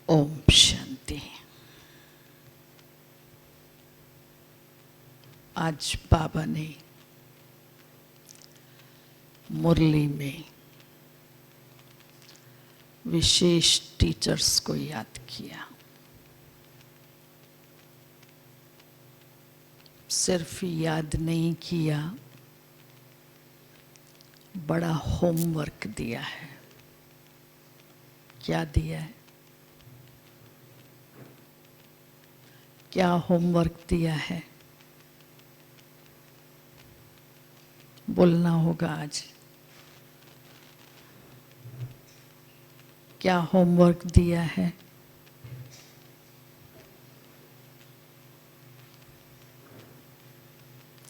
ओम शांति। आज बाबा ने मुरली में विशेष टीचर्स को याद किया। सिर्फ याद नहीं किया, बड़ा होमवर्क दिया है। क्या दिया है? क्या होमवर्क दिया है? बोलना होगा आज। क्या होमवर्क दिया है?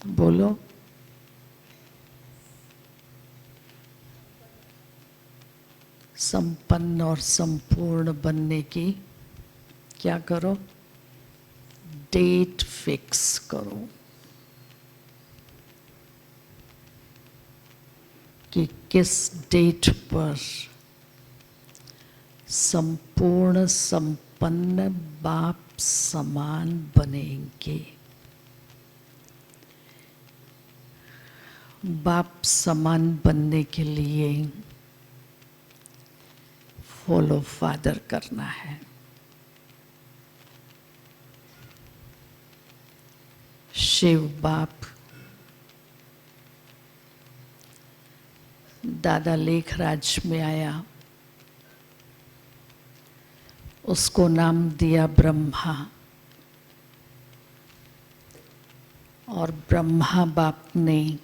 बोलो। संपन्न और संपूर्ण बनने की क्या करो? डेट फिक्स करो कि किस डेट पर संपूर्ण संपन्न बाप समान बनेंगे। बाप समान बनने के लिए फॉलो फादर करना है। शिव बाप दादा लेखराज में आया, उसको नाम दिया ब्रह्मा, और ब्रह्मा बाप ने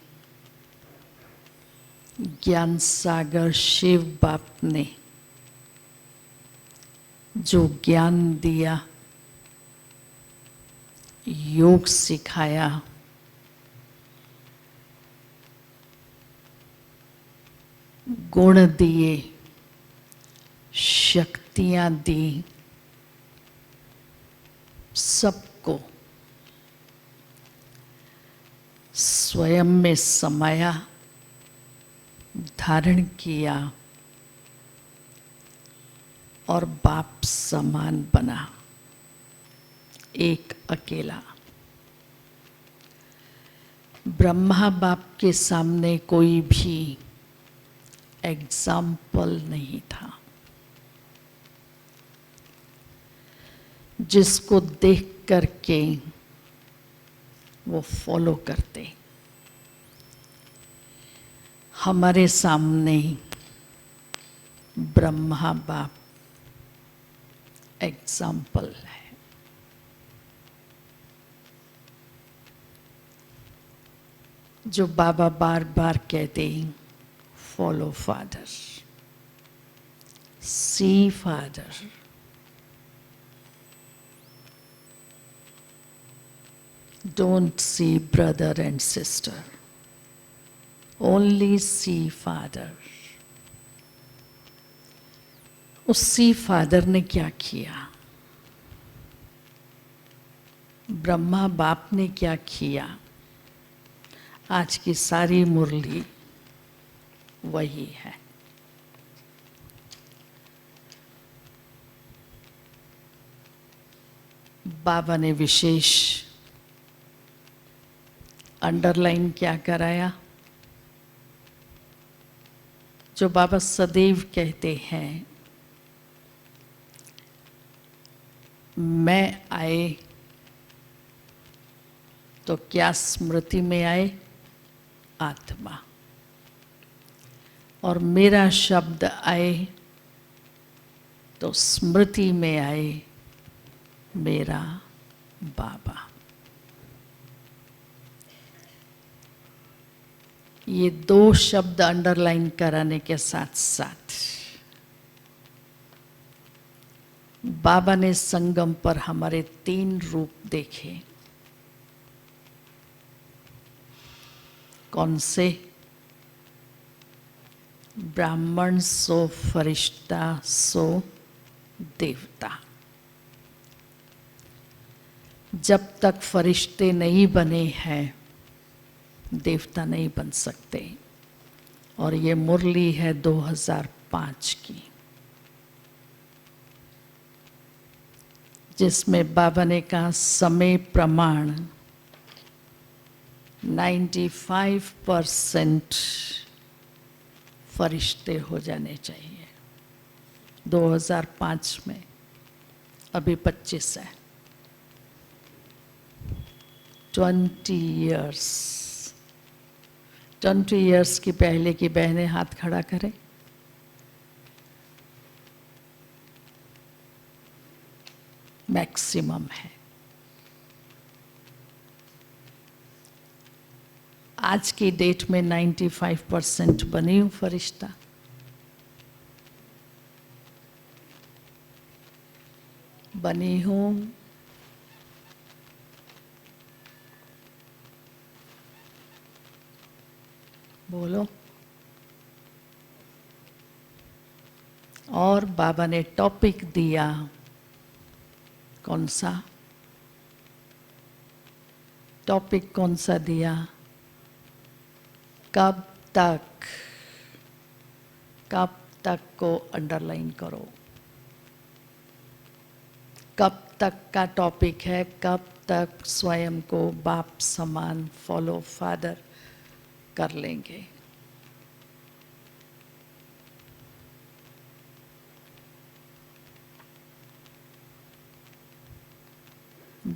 ज्ञान सागर शिव बाप ने जो ज्ञान दिया, योग सिखाया, गुण दिए, शक्तियां दी, सबको स्वयं में समाया, धारण किया और बाप समान बना, एक अकेला। ब्रह्मा बाप के सामने कोई भी एग्जाम्पल नहीं था जिसको देख करके वो फॉलो करते। हमारे सामने ब्रह्मा बाप एग्जाम्पल है। जो बाबा बार बार कहते हैं, follow father, see father. Don't see brother and sister, only see father। उसी फादर ने क्या किया? ब्रह्मा बाप ने क्या किया? आज की सारी मुरली वही है। बाबा ने विशेष अंडरलाइन क्या कराया? जो बाबा सदैव कहते हैं, मैं आए तो क्या स्मृति में आए? आत्मा। और मेरा शब्द आए तो स्मृति में आए मेरा बाबा। ये दो शब्द अंडरलाइन कराने के साथ साथ बाबा ने संगम पर हमारे 3 रूप देखे। कौन से? ब्राह्मण सो फरिश्ता सो देवता। जब तक फरिश्ते नहीं बने हैं, देवता नहीं बन सकते। और ये मुरली है 2005 की। जिसमें बाबा ने कहा समय प्रमाण 95% फरिश्ते हो जाने चाहिए 2005 में, अभी 25 है। 20 इयर्स की पहले की बहनें हाथ खड़ा करें। मैक्सिमम है। आज की डेट में 95% बनी हूँ फरिश्ता। बनी हूँ। बोलो। और बाबा ने टॉपिक दिया, कौन सा टॉपिक, कौन सा दिया? कब तक, कब तक को अंडरलाइन करो। कब तक का टॉपिक है, कब तक स्वयं को बाप समान फॉलो फादर कर लेंगे।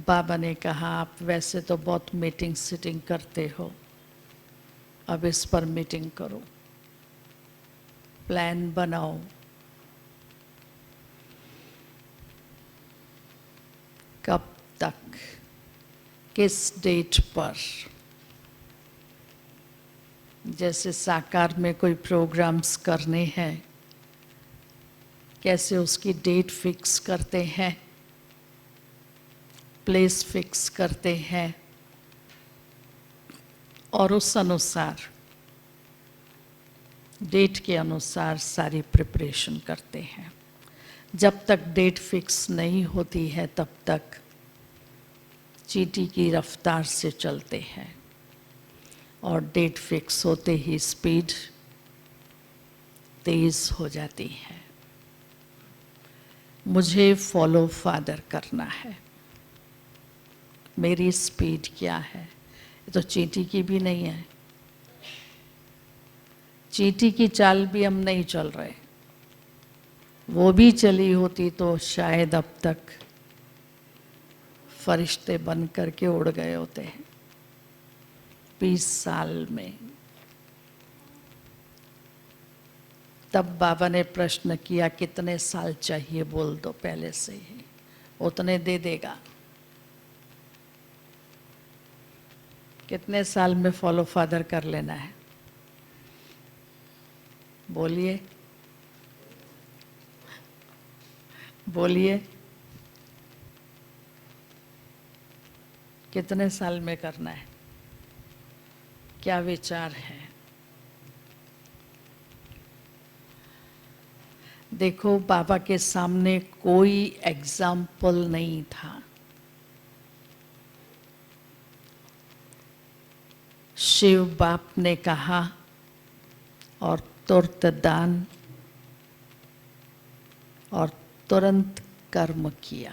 बाबा ने कहा आप वैसे तो बहुत मीटिंग सिटिंग करते हो, अब इस पर मीटिंग करो, प्लान बनाओ। कब तक, किस डेट पर? जैसे साकार में कोई प्रोग्राम्स करने हैं, कैसे उसकी डेट फिक्स करते हैं, प्लेस फिक्स करते हैं और उस अनुसार, डेट के अनुसार सारी प्रिपरेशन करते हैं। जब तक डेट फिक्स नहीं होती है तब तक चींटी की रफ्तार से चलते हैं और डेट फिक्स होते ही स्पीड तेज हो जाती है। मुझे फॉलो फादर करना है। मेरी स्पीड क्या है? ये तो चींटी की भी नहीं है। चींटी की चाल भी हम नहीं चल रहे। वो भी चली होती तो शायद अब तक फरिश्ते बन करके उड़ गए होते हैं। 20 साल में। तब बाबा ने प्रश्न किया कितने साल चाहिए, बोल दो पहले से ही, उतने दे देगा। कितने साल में फॉलो फादर कर लेना है? बोलिए, बोलिए, कितने साल में करना है? क्या विचार है? देखो, बाबा के सामने कोई एग्जाम्पल नहीं था। शिव बाप ने कहा और तुरंत दान और तुरंत कर्म किया।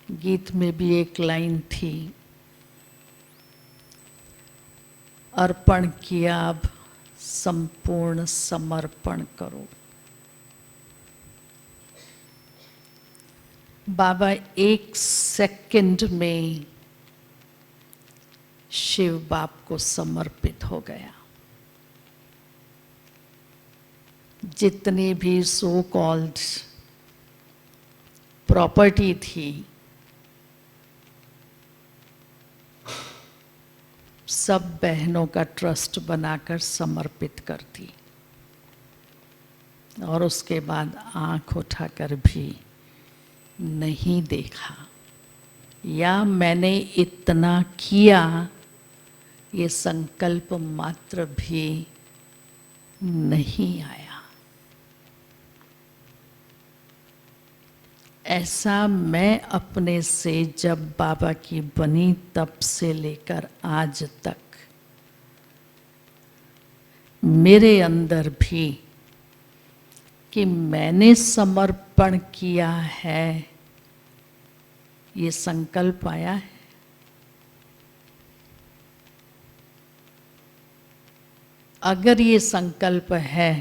गीत में भी एक लाइन थी, अर्पण किया अब संपूर्ण समर्पण करो। बाबा 1 सेकंड में शिव बाप को समर्पित हो गया। जितनी भी सो कॉल्ड प्रॉपर्टी थी, सब बहनों का ट्रस्ट बनाकर समर्पित कर दी। और उसके बाद आंख उठाकर भी नहीं देखा, या मैंने इतना किया ये संकल्प मात्र भी नहीं आया। ऐसा मैं अपने से जब बाबा की बनी तब से लेकर आज तक मेरे अंदर भी कि मैंने समर्पण किया है, ये संकल्प आया है। अगर ये संकल्प है,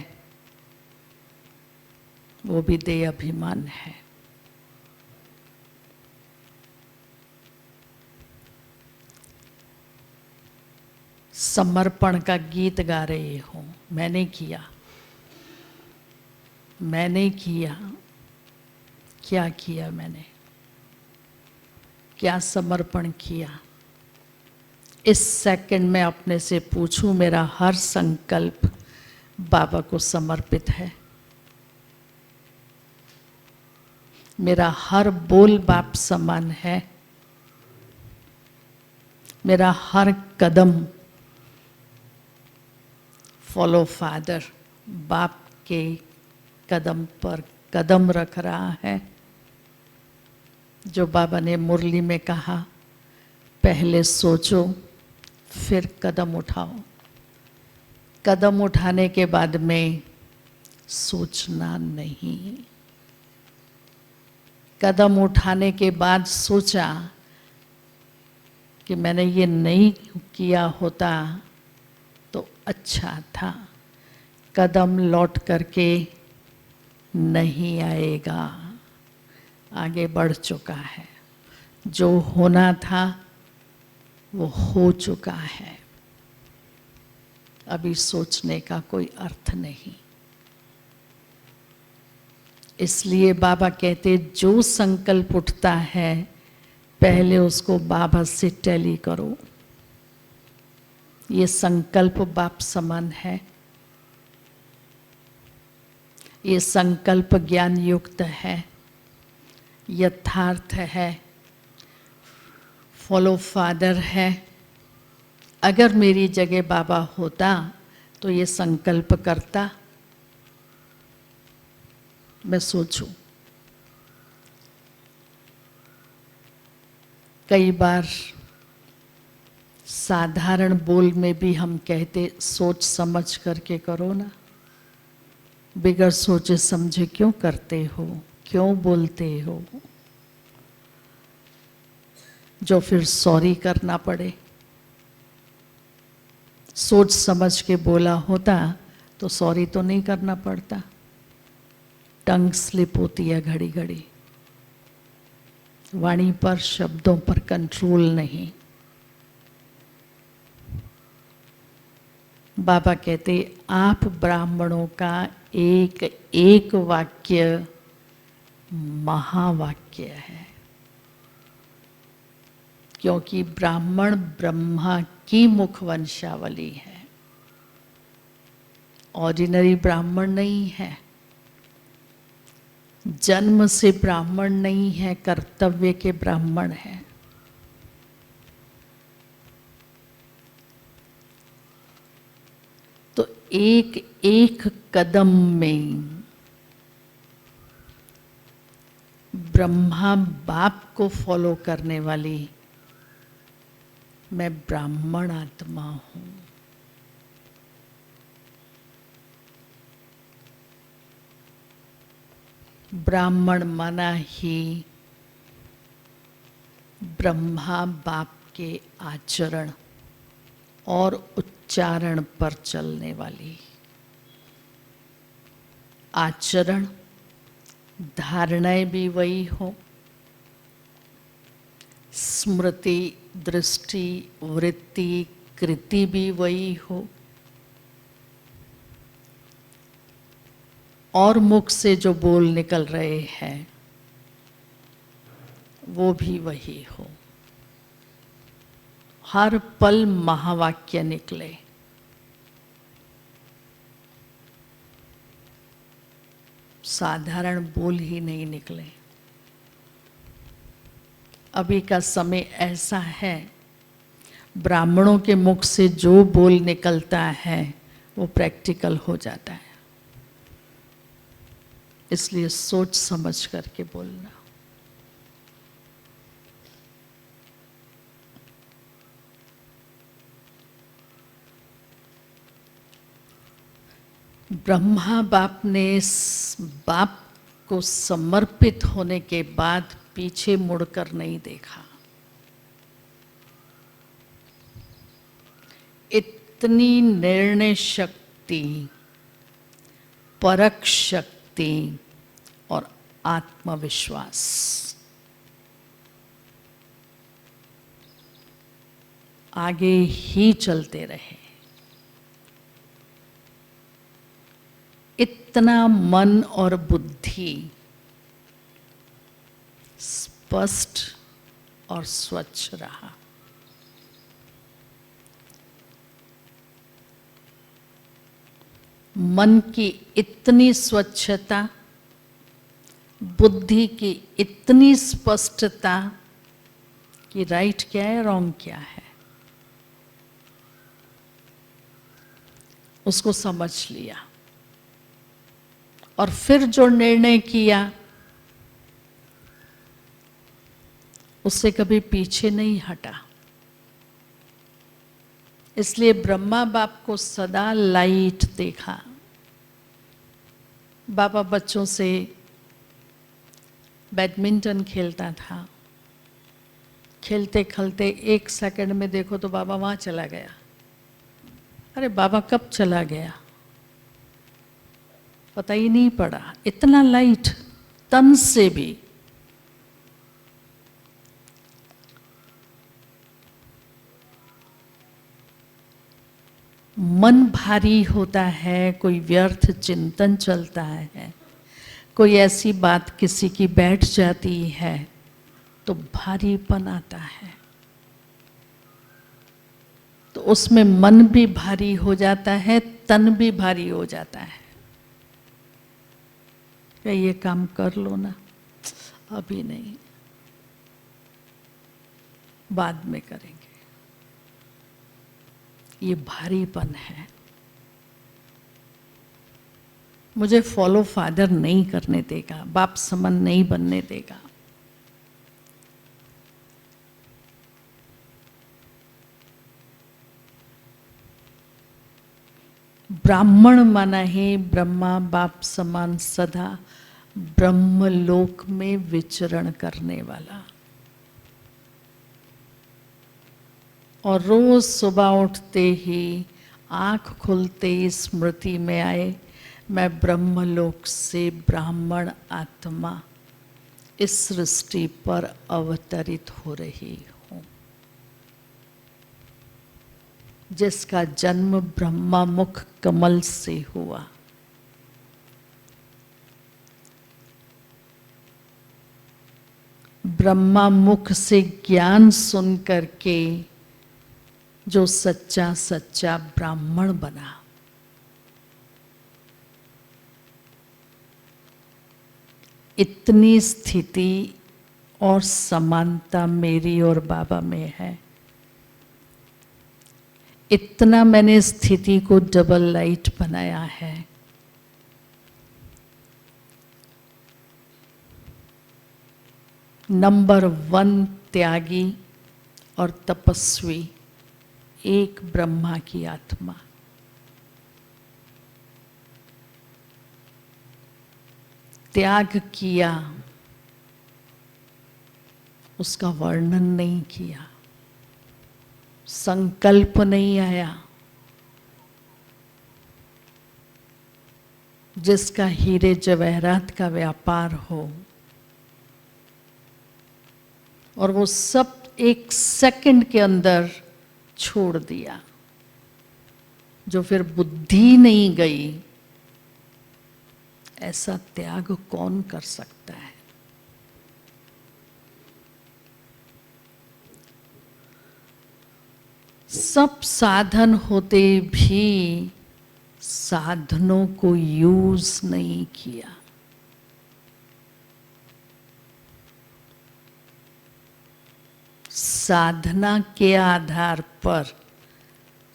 वो भी देह अभिमान है। समर्पण का गीत गा रहे हो, मैंने किया, मैंने किया। क्या किया मैंने? क्या समर्पण किया? इस सेकंड में अपने से पूछूं, मेरा हर संकल्प बाबा को समर्पित है? मेरा हर बोल बाप समान है? मेरा हर कदम फॉलो फादर, बाप के कदम पर कदम रख रहा है? जो बाबा ने मुरली में कहा, पहले सोचो फिर कदम उठाओ। कदम उठाने के बाद में सोचना नहीं। कदम उठाने के बाद सोचा कि मैंने ये नहीं किया होता तो अच्छा था। कदम लौट करके नहीं आएगा, आगे बढ़ चुका है। जो होना था वो हो चुका है, अभी सोचने का कोई अर्थ नहीं। इसलिए बाबा कहते, जो संकल्प उठता है पहले उसको बाबा से टैली करो। ये संकल्प बाप समान है, ये संकल्प ज्ञान युक्त है, यथार्थ है, फॉलो फादर है। अगर मेरी जगह बाबा होता तो ये संकल्प करता? मैं सोचूं। कई बार साधारण बोल में भी हम कहते, सोच समझ करके करो ना। बिगड़ सोचे समझे क्यों करते हो, क्यों बोलते हो, जो फिर सॉरी करना पड़े। सोच समझ के बोला होता तो सॉरी तो नहीं करना पड़ता। टंग स्लिप होती है घड़ी घड़ी, वाणी पर, शब्दों पर कंट्रोल नहीं। बाबा कहते, आप ब्राह्मणों का एक एक वाक्य महावाक्य है, क्योंकि ब्राह्मण ब्रह्मा की मुख वंशावली है, ऑर्डिनरी ब्राह्मण नहीं है, जन्म से ब्राह्मण नहीं है, कर्तव्य के ब्राह्मण है। तो एक एक कदम में ब्रह्मा बाप को फॉलो करने वाली मैं ब्राह्मण आत्मा हूं। ब्राह्मण माना ही ब्रह्मा बाप के आचरण और उच्चारण पर चलने वाली। आचरण, धारणाएं भी वही हो, स्मृति, दृष्टि, वृत्ति, कृति भी वही हो, और मुख से जो बोल निकल रहे हैं वो भी वही हो। हर पल महावाक्य निकले। साधारण बोल ही नहीं निकले। अभी का समय ऐसा है, ब्राह्मणों के मुख से जो बोल निकलता है वो प्रैक्टिकल हो जाता है। इसलिए सोच समझ करके बोलना। ब्रह्मा बाप ने इस बाप को समर्पित होने के बाद पीछे मुड़कर नहीं देखा। इतनी निर्णय शक्ति, परख शक्ति और आत्मविश्वास, आगे ही चलते रहे। इतना मन और बुद्धि स्पष्ट और स्वच्छ रहा। मन की इतनी स्वच्छता, बुद्धि की इतनी स्पष्टता कि राइट क्या है, रॉन्ग क्या है, उसको समझ लिया और फिर जो निर्णय किया उससे कभी पीछे नहीं हटा। इसलिए ब्रह्मा बाप को सदा लाइट देखा। बाबा बच्चों से बैडमिंटन खेलता था, खेलते खेलते 1 सेकंड में देखो तो बाबा वहां चला गया। अरे बाबा कब चला गया पता ही नहीं पड़ा। इतना लाइट, तन से भी। मन भारी होता है, कोई व्यर्थ चिंतन चलता है, कोई ऐसी बात किसी की बैठ जाती है तो भारीपन आता है। तो उसमें मन भी भारी हो जाता है, तन भी भारी हो जाता है। क्या ये काम कर लो ना, अभी नहीं, बाद में करेंगे। ये भारीपन है। मुझे फॉलो फादर नहीं करने देगा, बाप समान नहीं बनने देगा। ब्राह्मण माना है ब्रह्मा बाप समान सदा ब्रह्मलोक में विचरण करने वाला। और रोज सुबह उठते ही, आँख खुलते ही स्मृति में आए, मैं ब्रह्मलोक से ब्राह्मण आत्मा इस सृष्टि पर अवतरित हो रही हूँ, जिसका जन्म ब्रह्मा मुख कमल से हुआ। ब्रह्मा मुख से ज्ञान सुन करके जो सच्चा सच्चा ब्राह्मण बना। इतनी स्थिति और समानता मेरी और बाबा में है। इतना मैंने स्थिति को डबल लाइट बनाया है। नंबर 1 त्यागी और तपस्वी, एक ब्रह्मा की आत्मा। त्याग किया, उसका वर्णन नहीं किया, संकल्प नहीं आया। जिसका हीरे जवाहरात का व्यापार हो और वो सब 1 सेकंड के अंदर छोड़ दिया, जो फिर बुद्धि नहीं गई, ऐसा त्याग कौन कर सकता है? सब साधन होते भी साधनों को यूज नहीं किया। साधना के आधार पर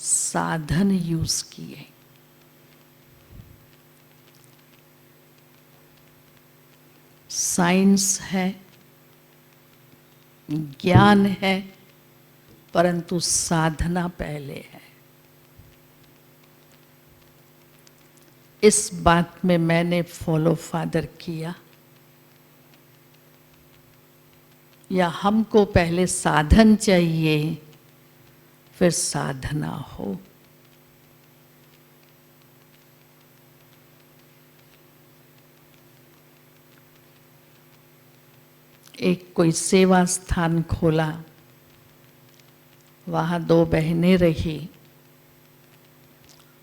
साधन यूज किए। साइंस है, ज्ञान है, परंतु साधना पहले है। इस बात में मैंने फॉलो फादर किया, या हमको पहले साधन चाहिए फिर साधना हो? एक कोई सेवा स्थान खोला, वहाँ 2 बहनें रही,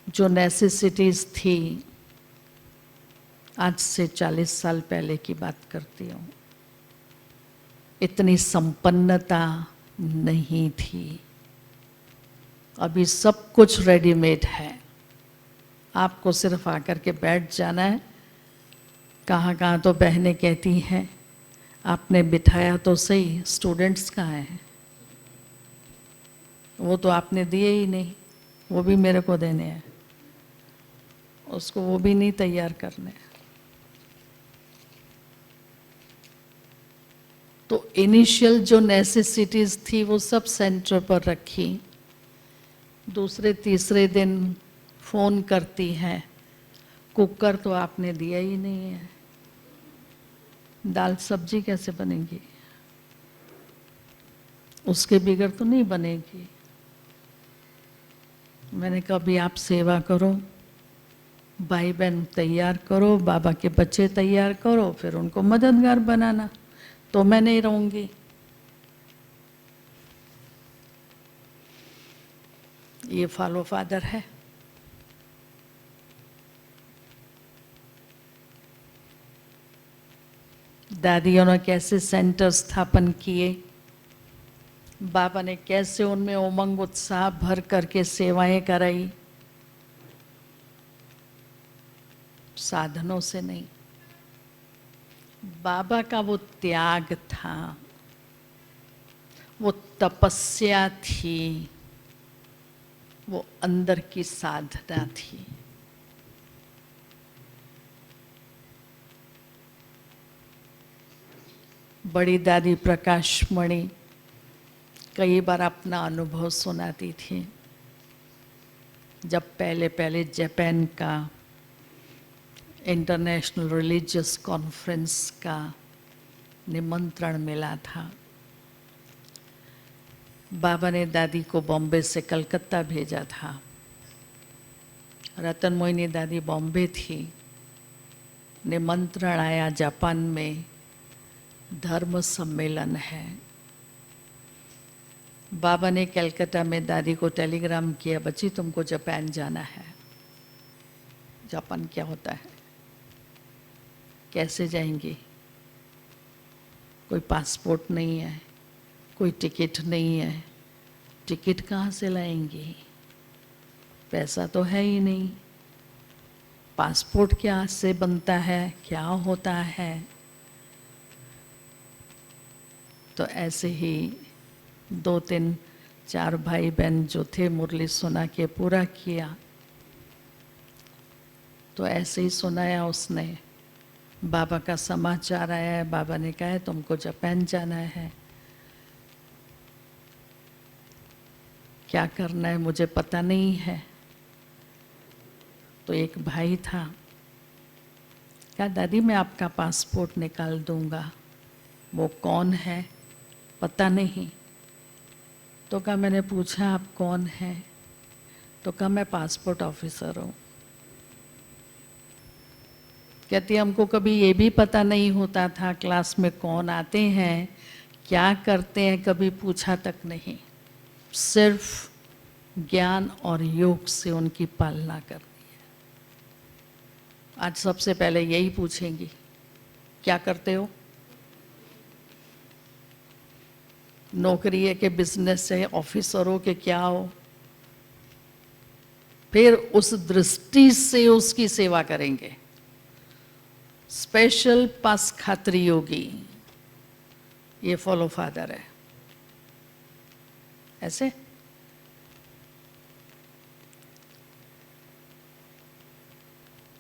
जो नेसेसिटीज थी, आज से 40 साल पहले की बात करती हूँ, इतनी संपन्नता नहीं थी। अभी सब कुछ रेडीमेड है, आपको सिर्फ आकर के बैठ जाना है। कहाँ कहाँ तो बहनें कहती हैं, आपने बिठाया तो सही, स्टूडेंट्स कहाँ हैं? वो तो आपने दिए ही नहीं, वो भी मेरे को देने हैं, उसको वो भी नहीं तैयार करने। तो इनिशियल जो नेसेसिटीज थी वो सब सेंटर पर रखी। दूसरे तीसरे दिन फ़ोन करती हैं, कुकर तो आपने दिया ही नहीं है, दाल सब्जी कैसे बनेगी? उसके बिगड़ तो नहीं बनेगी। मैंने कहा अभी आप सेवा करो, भाई बहन तैयार करो, बाबा के बच्चे तैयार करो, फिर उनको मददगार बनाना, तो मैं नहीं रहूँगी। ये फॉलो फादर है। दादियों ने कैसे सेंटर स्थापन किए, बाबा ने कैसे उनमें उमंग उत्साह भर करके सेवाएं कराई, साधनों से नहीं। बाबा का वो त्याग था, वो तपस्या थी, वो अंदर की साधना थी। बड़ी दादी प्रकाश मणि कई बार अपना अनुभव सुनाती थी। जब पहले पहले जापान का इंटरनेशनल रिलीजियस कॉन्फ्रेंस का निमंत्रण मिला था, बाबा ने दादी को बॉम्बे से कलकत्ता भेजा था। रतन मोहिनी दादी बॉम्बे थी, निमंत्रण आया जापान में धर्म सम्मेलन है। बाबा ने कलकत्ता में दादी को टेलीग्राम किया, बच्ची तुमको जापान जाना है। जापान क्या होता है? कैसे जाएंगी? कोई पासपोर्ट नहीं है, कोई टिकट नहीं है, टिकट कहाँ से लाएंगी? पैसा तो है ही नहीं, पासपोर्ट क्या से बनता है, क्या होता है? तो ऐसे ही 2 3 4 भाई बहन जो थे मुरली सुना के पूरा किया। तो ऐसे ही सुनाया उसने, बाबा का समाचार आया है, बाबा ने कहा है तुमको जापान जाना है, क्या करना है मुझे पता नहीं है। तो एक भाई था, कहा दादी मैं आपका पासपोर्ट निकाल दूंगा। वो कौन है? पता नहीं। तो कहा मैंने पूछा आप कौन हैं? तो कहा मैं पासपोर्ट ऑफिसर हूँ। कहती हमको कभी ये भी पता नहीं होता था क्लास में कौन आते हैं, क्या करते हैं, कभी पूछा तक नहीं। सिर्फ ज्ञान और योग से उनकी पालना करनी है। आज सबसे पहले यही पूछेंगी, क्या करते हो? नौकरी है कि बिजनेस है, ऑफिसर हो कि क्या हो? फिर उस दृष्टि से उसकी सेवा करेंगे। स्पेशल पास खात्री योगी, ये फॉलो फादर है। ऐसे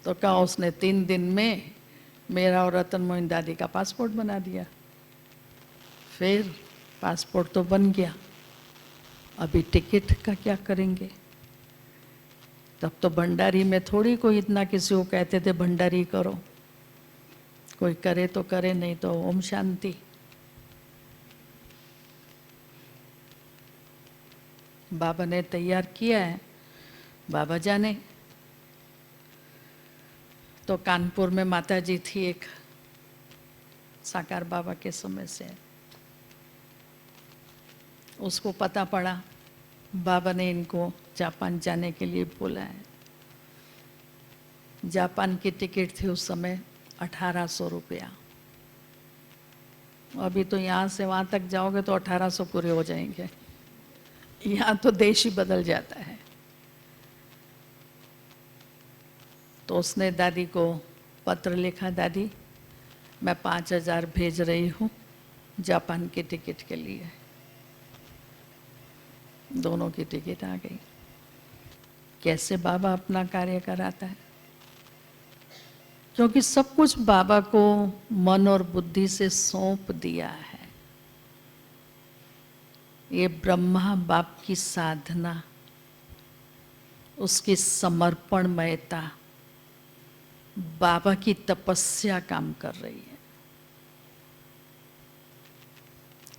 तो कहा उसने 3 दिन में मेरा और रतन मोहन दादी का पासपोर्ट बना दिया। फिर पासपोर्ट तो बन गया, अभी टिकट का क्या करेंगे? तब तो भंडारी में थोड़ी कोई इतना किसी को कहते थे भंडारी करो, कोई करे तो करे, नहीं तो ओम शांति। बाबा ने तैयार किया है, बाबा जाने। तो कानपुर में माता जी थी एक, साकार बाबा के समय से, उसको पता पड़ा बाबा ने इनको जापान जाने के लिए बोला है। जापान की टिकट थी उस समय 1800 रुपया। अभी तो यहाँ से वहाँ तक जाओगे तो 1800 पूरे हो जाएंगे, यहाँ तो देश ही बदल जाता है। तो उसने दादी को पत्र लिखा, दादी मैं 5000 भेज रही हूँ जापान की टिकट के लिए। दोनों की टिकट आ गई। कैसे बाबा अपना कार्य कराता है, क्योंकि सब कुछ बाबा को मन और बुद्धि से सौंप दिया है। ये ब्रह्मा बाप की साधना, उसकी समर्पणमयता, बाबा की तपस्या काम कर रही है।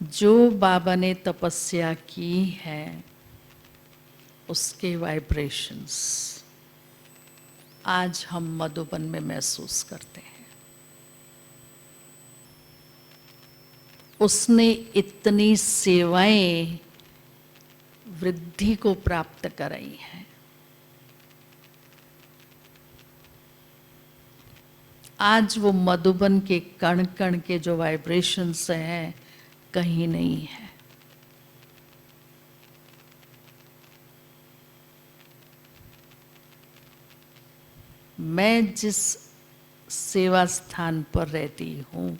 जो बाबा ने तपस्या की है उसके वाइब्रेशंस आज हम मधुबन में महसूस करते हैं। उसने इतनी सेवाएं वृद्धि को प्राप्त कराई हैं। आज वो मधुबन के कण कण के जो वाइब्रेशंस हैं कहीं नहीं है। मैं जिस सेवा स्थान पर रहती हूँ,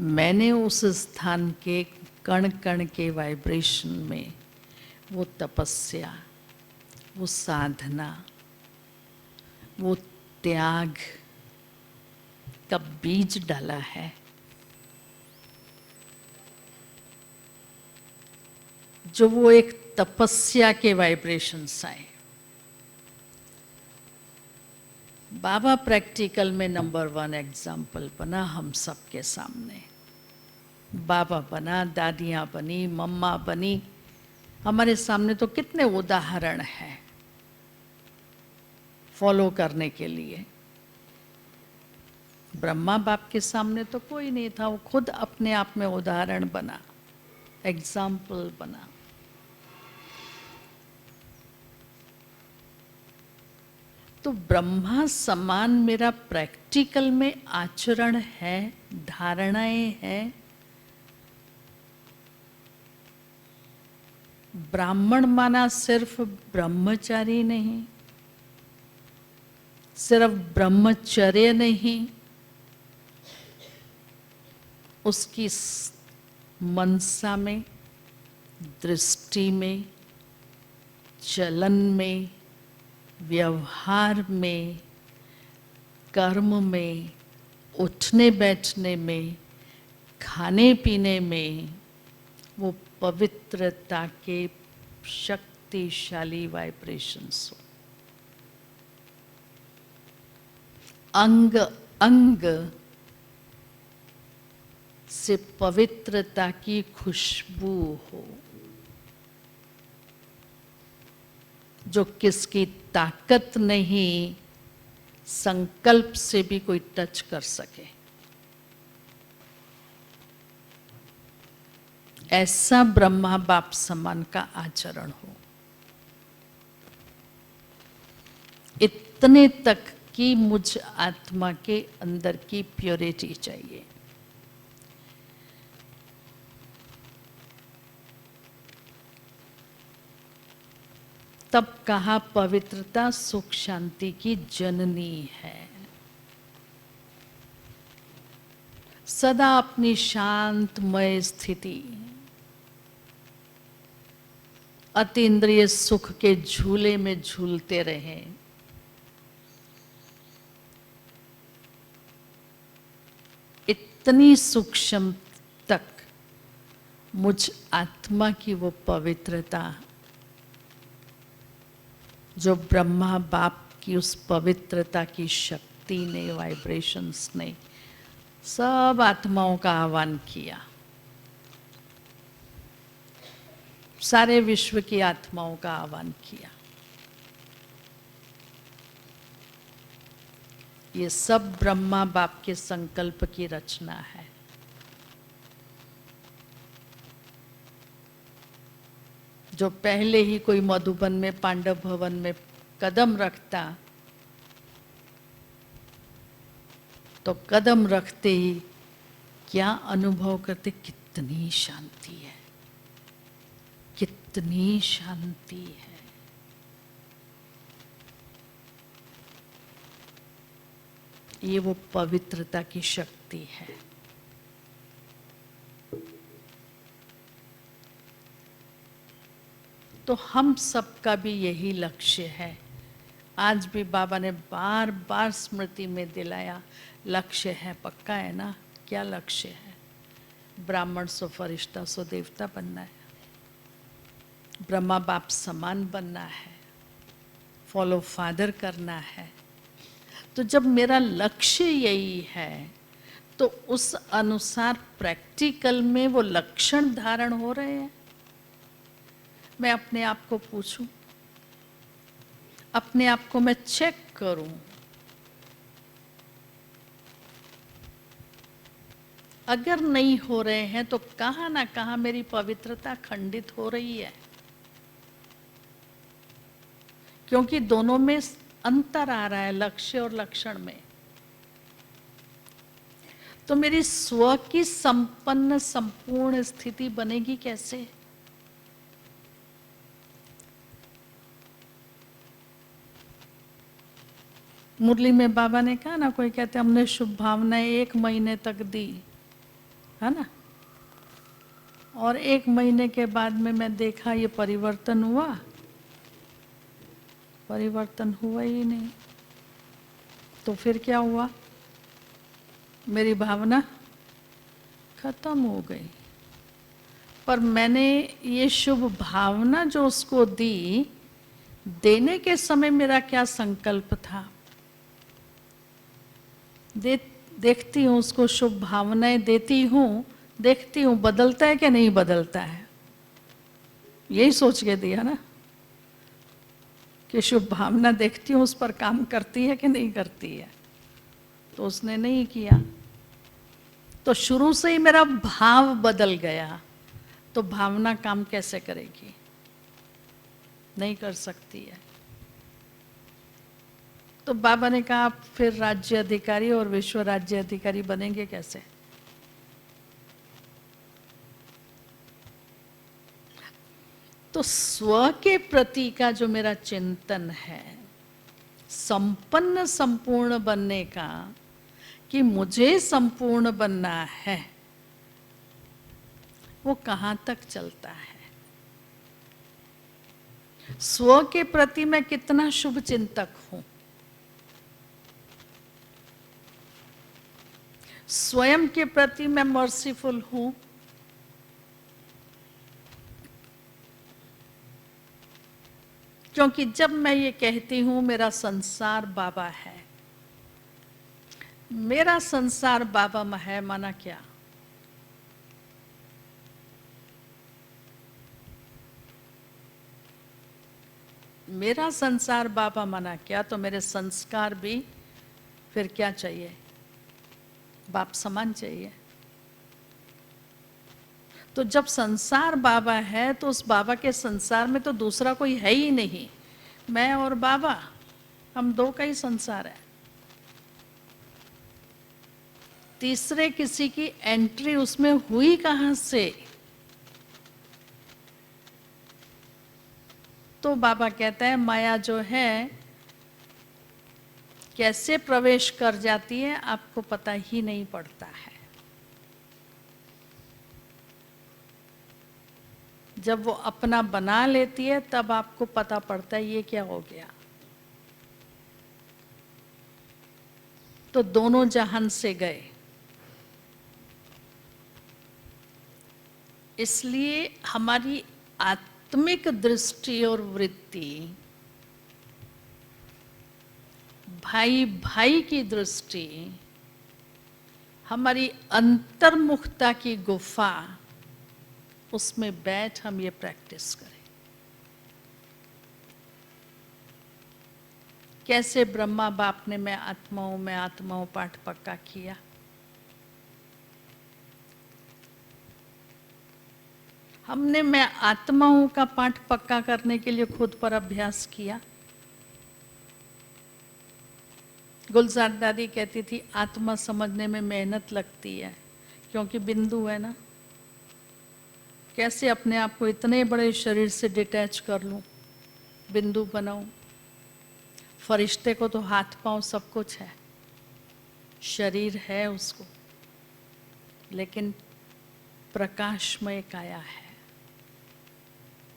मैंने उस स्थान के कण कण के वाइब्रेशन में वो तपस्या, वो साधना, वो त्याग का बीज डाला है, जो वो एक तपस्या के वाइब्रेशंस आए। बाबा प्रैक्टिकल में नंबर 1 एग्जाम्पल बना हम सबके सामने। बाबा बना, दादियाँ बनी, मम्मा बनी, हमारे सामने तो कितने उदाहरण हैं फॉलो करने के लिए। ब्रह्मा बाप के सामने तो कोई नहीं था, वो खुद अपने आप में उदाहरण बना, एग्जाम्पल बना। तो ब्रह्मा समान मेरा प्रैक्टिकल में आचरण है, धारणाएं हैं। ब्राह्मण माना सिर्फ ब्रह्मचारी नहीं, सिर्फ ब्रह्मचर्य नहीं, उसकी मनसा में, दृष्टि में, चलन में, व्यवहार में, कर्म में, उठने बैठने में, खाने पीने में, वो पवित्रता के शक्तिशाली वाइब्रेशंस हो। अंग अंग से पवित्रता की खुशबू हो, जो किसकी ताकत नहीं, संकल्प से भी कोई टच कर सके। ऐसा ब्रह्मा बाप समान का आचरण हो। इतने तक की मुझ आत्मा के अंदर की प्योरिटी चाहिए। तब कहा पवित्रता सुख शांति की जननी है। सदा अपनी शांतमय स्थिति, अतीन्द्रिय सुख के झूले में झूलते रहे। इतनी सूक्ष्म तक मुझ आत्मा की वो पवित्रता जो ब्रह्मा बाप की उस पवित्रता की शक्ति ने, वाइब्रेशंस ने सब आत्माओं का आह्वान किया, सारे विश्व की आत्माओं का आह्वान किया। ये सब ब्रह्मा बाप के संकल्प की रचना है। जो पहले ही कोई मधुबन में, पांडव भवन में कदम रखता, तो कदम रखते ही क्या अनुभव करते, कितनी शांति है, कितनी शांति है। ये वो पवित्रता की शक्ति है। तो हम सबका भी यही लक्ष्य है। आज भी बाबा ने बार बार स्मृति में दिलाया, लक्ष्य है, पक्का है ना? क्या लक्ष्य है? ब्राह्मण सो फरिश्ता सो देवता बनना है, ब्रह्मा बाप समान बनना है, फॉलो फादर करना है। तो जब मेरा लक्ष्य यही है, तो उस अनुसार प्रैक्टिकल में वो लक्षण धारण हो रहे हैं। मैं अपने आप को पूछूं, अपने आप को मैं चेक करूं, अगर नहीं हो रहे हैं तो कहाँ ना कहाँ मेरी पवित्रता खंडित हो रही है, क्योंकि दोनों में अंतर आ रहा है, लक्ष्य और लक्षण में। तो मेरी स्व की संपन्न संपूर्ण स्थिति बनेगी कैसे? मुरली में बाबा ने कहा ना, कोई कहते हमने शुभ भावनाएं 1 महीने तक दी, है ना, और 1 महीने के बाद में मैं देखा ये परिवर्तन हुआ, परिवर्तन हुआ ही नहीं। तो फिर क्या हुआ? मेरी भावना खत्म हो गई। पर मैंने ये शुभ भावना जो उसको दी, देने के समय मेरा क्या संकल्प था? देखती हूँ उसको, शुभ भावनाएं देती हूँ, देखती हूँ बदलता है कि नहीं बदलता है, यही सोच के दिया ना कि शुभ भावना देखती हूँ, उस पर काम करती है कि नहीं करती है। तो उसने नहीं किया, तो शुरू से ही मेरा भाव बदल गया, तो भावना काम कैसे करेगी? नहीं कर सकती है। तो बाबा ने कहा आप फिर राज्य अधिकारी और विश्व राज्य अधिकारी बनेंगे कैसे? तो स्व के प्रति का जो मेरा चिंतन है, संपन्न संपूर्ण बनने का, कि मुझे संपूर्ण बनना है, वो कहाँ तक चलता है? स्व के प्रति मैं कितना शुभ चिंतक हूं, स्वयं के प्रति मैं मर्सीफुल हूं, क्योंकि जब मैं ये कहती हूं मेरा संसार बाबा है, मेरा संसार बाबा है, माना क्या? मेरा संसार बाबा माना क्या? तो मेरे संस्कार भी फिर क्या चाहिए? बाप समान चाहिए। तो जब संसार बाबा है, तो उस बाबा के संसार में तो दूसरा कोई है ही नहीं, मैं और बाबा, हम दो का ही संसार है। तीसरे किसी की एंट्री उसमें हुई कहां से? तो बाबा कहता है माया जो है कैसे प्रवेश कर जाती है आपको पता ही नहीं पड़ता है। जब वो अपना बना लेती है तब आपको पता पड़ता है ये क्या हो गया। तो दोनों जहान से गए, इसलिए हमारी आत्मिक दृष्टि और वृत्ति भाई भाई की दृष्टि, हमारी अंतर्मुखता की गुफा, उसमें बैठ हम ये प्रैक्टिस करें। कैसे ब्रह्मा बाप ने मैं आत्माओं पाठ पक्का किया, हमने मैं आत्माओं का पाठ पक्का करने के लिए खुद पर अभ्यास किया। गुलजार दादी कहती थी आत्मा समझने में मेहनत लगती है, क्योंकि बिंदु है ना। कैसे अपने आप को इतने बड़े शरीर से डिटैच कर लूं, बिंदु बनाऊं। फरिश्ते को तो हाथ पांव सब कुछ है, शरीर है उसको, लेकिन प्रकाशमय काया है।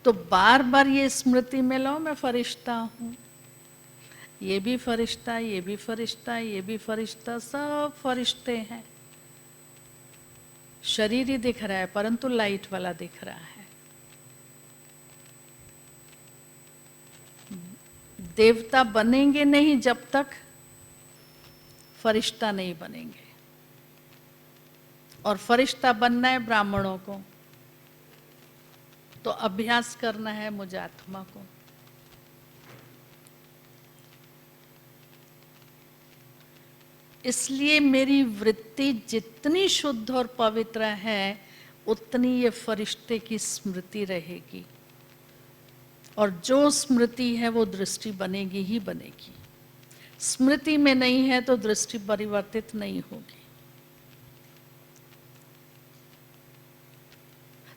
तो बार बार ये स्मृति में लो, मैं फरिश्ता हूं, ये भी फरिश्ता, ये भी फरिश्ता, ये भी फरिश्ता, सब फरिश्ते हैं। शरीर ही दिख रहा है परंतु लाइट वाला दिख रहा है। देवता बनेंगे नहीं जब तक फरिश्ता नहीं बनेंगे, और फरिश्ता बनना है ब्राह्मणों को, तो अभ्यास करना है मुझ आत्मा को। इसलिए मेरी वृत्ति जितनी शुद्ध और पवित्र है, उतनी ये फरिश्ते की स्मृति रहेगी, और जो स्मृति है वो दृष्टि बनेगी ही बनेगी। स्मृति में नहीं है तो दृष्टि परिवर्तित नहीं होगी।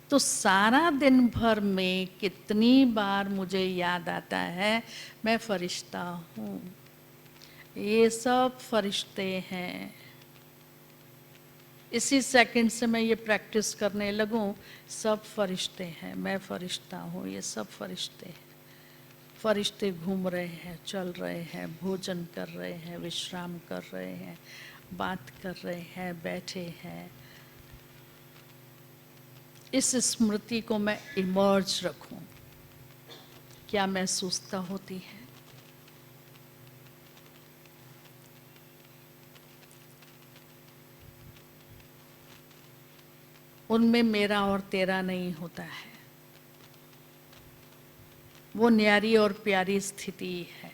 तो सारा दिन भर में कितनी बार मुझे याद आता है मैं फरिश्ता हूं, ये सब फरिश्ते हैं। इसी सेकंड से मैं ये प्रैक्टिस करने लगूं, सब फरिश्ते हैं, मैं फरिश्ता हूं, ये सब फरिश्ते हैं। फरिश्ते घूम रहे हैं, चल रहे हैं, भोजन कर रहे हैं, विश्राम कर रहे हैं, बात कर रहे हैं, बैठे हैं। इस स्मृति को मैं इमर्ज रखूं, क्या महसूसता होती है? उनमें मेरा और तेरा नहीं होता है, वो न्यारी और प्यारी स्थिति है।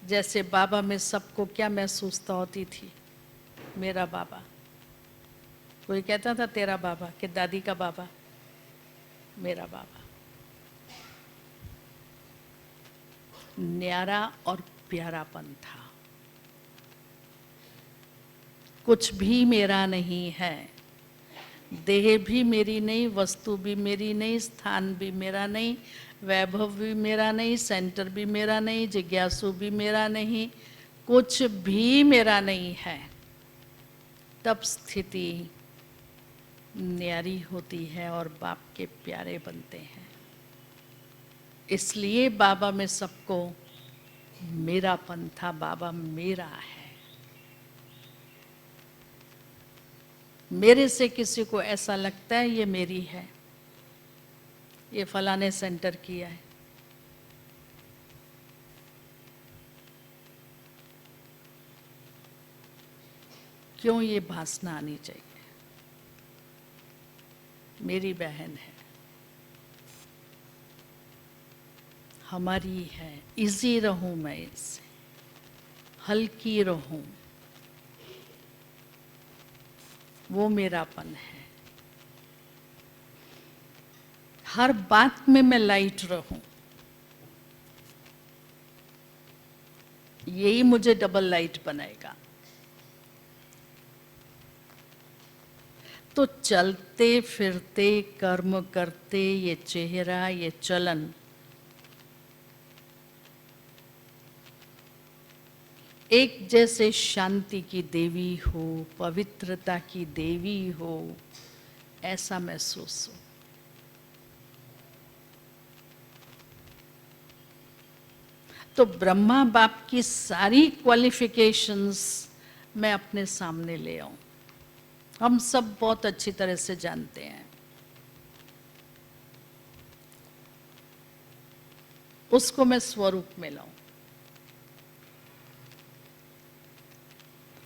जैसे बाबा में सबको क्या महसूसता होती थी, मेरा बाबा। कोई कहता था तेरा बाबा, कि दादी का बाबा, मेरा बाबा। न्यारा और प्यारापन था। कुछ भी मेरा नहीं है, देह भी मेरी नहीं, वस्तु भी मेरी नहीं, स्थान भी मेरा नहीं, वैभव भी मेरा नहीं, सेंटर भी मेरा नहीं, जिज्ञासु भी मेरा नहीं, कुछ भी मेरा नहीं है। तब स्थिति न्यारी होती है और बाप के प्यारे बनते हैं। इसलिए बाबा में सबको मेरापन था, बाबा मेरा है। मेरे से किसी को ऐसा लगता है ये मेरी है, ये फलाने सेंटर किया है, क्यों ये भासना आनी चाहिए? मेरी बहन है, हमारी है, इजी रहूं मैं इससे, हल्की रहूं, वो मेरापन है। हर बात में मैं लाइट रहूं, यही मुझे डबल लाइट बनाएगा। तो चलते फिरते कर्म करते ये चेहरा, ये चलन, एक जैसे शांति की देवी हो, पवित्रता की देवी हो, ऐसा महसूस हो। तो ब्रह्मा बाप की सारी क्वालिफिकेशंस मैं अपने सामने ले आऊं। हम सब बहुत अच्छी तरह से जानते हैं। उसको मैं स्वरूप में लाऊं।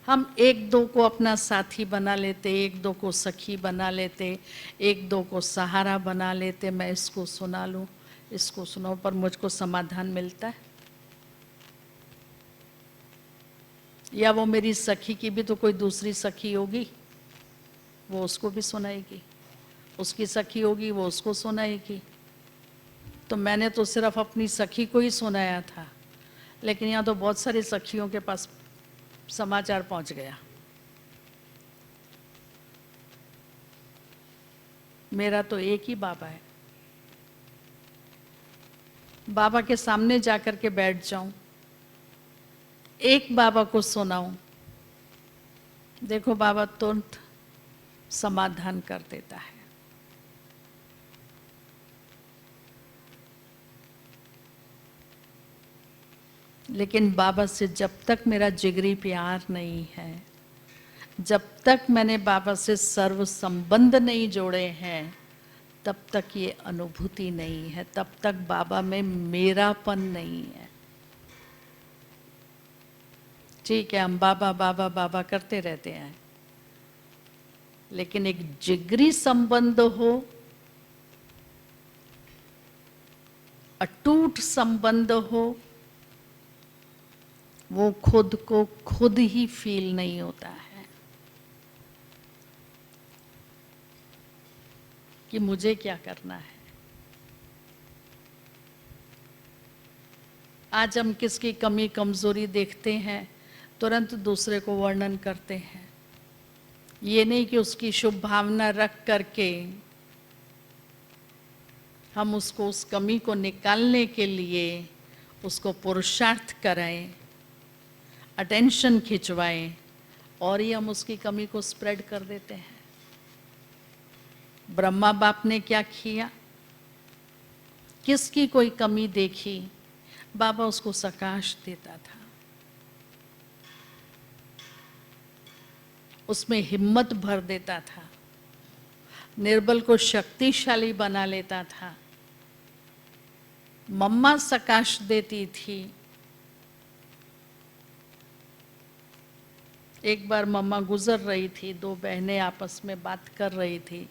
हम एक दो को अपना साथी बना लेते, एक दो को सखी बना लेते, एक दो को सहारा बना लेते, मैं इसको सुना लूँ, इसको सुनाऊँ, पर मुझको समाधान मिलता है? या वो मेरी सखी की भी तो कोई दूसरी सखी होगी, वो उसको भी सुनाएगी, उसकी सखी होगी वो उसको सुनाएगी। तो मैंने तो सिर्फ अपनी सखी को ही सुनाया था, लेकिन यहाँ तो बहुत सारी सखियों के पास समाचार पहुंच गया। मेरा तो एक ही बाबा है। बाबा के सामने जाकर के बैठ जाऊं, एक बाबा को सुनाऊं, देखो बाबा तुरंत समाधान कर देता है। लेकिन बाबा से जब तक मेरा जिगरी प्यार नहीं है, जब तक मैंने बाबा से सर्व संबंध नहीं जोड़े हैं, तब तक ये अनुभूति नहीं है, तब तक बाबा में मेरापन नहीं है। ठीक है, हम बाबा बाबा बाबा करते रहते हैं, लेकिन एक जिगरी संबंध हो, अटूट संबंध हो, वो खुद को खुद ही फील नहीं होता है कि मुझे क्या करना है। आज हम किसकी कमी कमजोरी देखते हैं, तुरंत दूसरे को वर्णन करते हैं। ये नहीं कि उसकी शुभ भावना रख करके हम उसको उस कमी को निकालने के लिए उसको पुरुषार्थ कराएं, अटेंशन खिंचवाएं, और ही हम उसकी कमी को स्प्रेड कर देते हैं। ब्रह्मा बाप ने क्या किया, किसकी कोई कमी देखी, बाबा उसको सकाश देता था, उसमें हिम्मत भर देता था, निर्बल को शक्तिशाली बना लेता था। मम्मा सकाश देती थी। एक बार मम्मा गुजर रही थी, दो बहनें आपस में बात कर रही थी,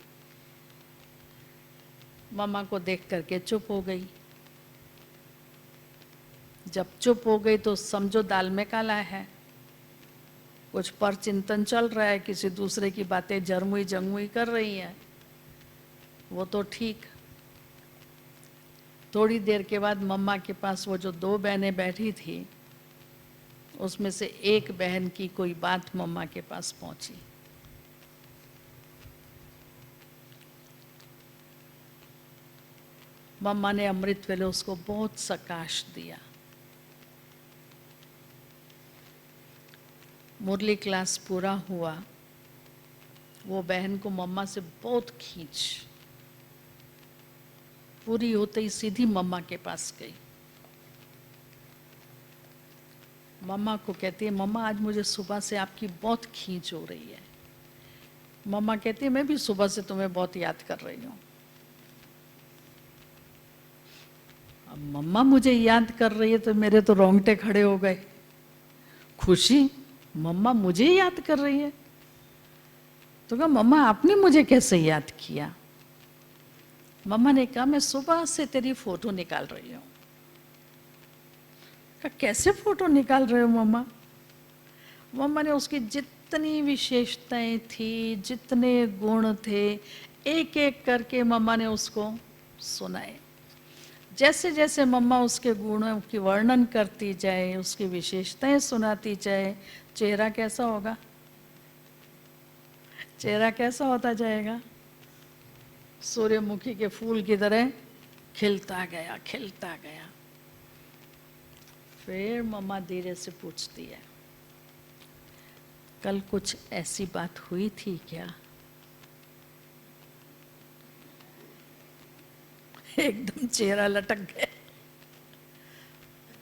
मम्मा को देख करके चुप हो गई। जब चुप हो गई तो समझो दाल में काला है, कुछ पर चिंतन चल रहा है, किसी दूसरे की बातें जरमुई जंगमुई कर रही हैं, वो तो ठीक। थोड़ी देर के बाद मम्मा के पास वो जो दो बहनें बैठी थी, उसमें से एक बहन की कोई बात मम्मा के पास पहुंची। मम्मा ने अमृत वेले उसको बहुत सकाश दिया। मुरली क्लास पूरा हुआ, वो बहन को मम्मा से बहुत खींच, पूरी होते ही सीधी मम्मा के पास गई। मम्मा को कहती है, मम्मा आज मुझे सुबह से आपकी बहुत खींच हो रही है। मम्मा कहती है, मैं भी सुबह से तुम्हें बहुत याद कर रही हूँ। अब मम्मा मुझे याद कर रही है तो मेरे तो रोंगटे खड़े हो गए। खुशी, मम्मा मुझे याद कर रही है। तो कहा, मम्मा आपने मुझे कैसे याद किया? मम्मा ने कहा, मैं सुबह से तेरी फोटो निकाल रही हूँ। कैसे फोटो निकाल रहे हो मम्मा? मम्मा ने उसकी जितनी विशेषताएं थी, जितने गुण थे, एक एक करके मम्मा ने उसको सुनाए। जैसे जैसे मम्मा उसके गुणों की वर्णन करती जाए, उसकी विशेषताएं सुनाती जाए, चेहरा कैसा होगा? चेहरा कैसा होता जाएगा? सूर्यमुखी के फूल की तरह खिलता गया, खिलता गया। फिर मम्मा धीरे से पूछती है, कल कुछ ऐसी बात हुई थी क्या? एकदम चेहरा लटक गया।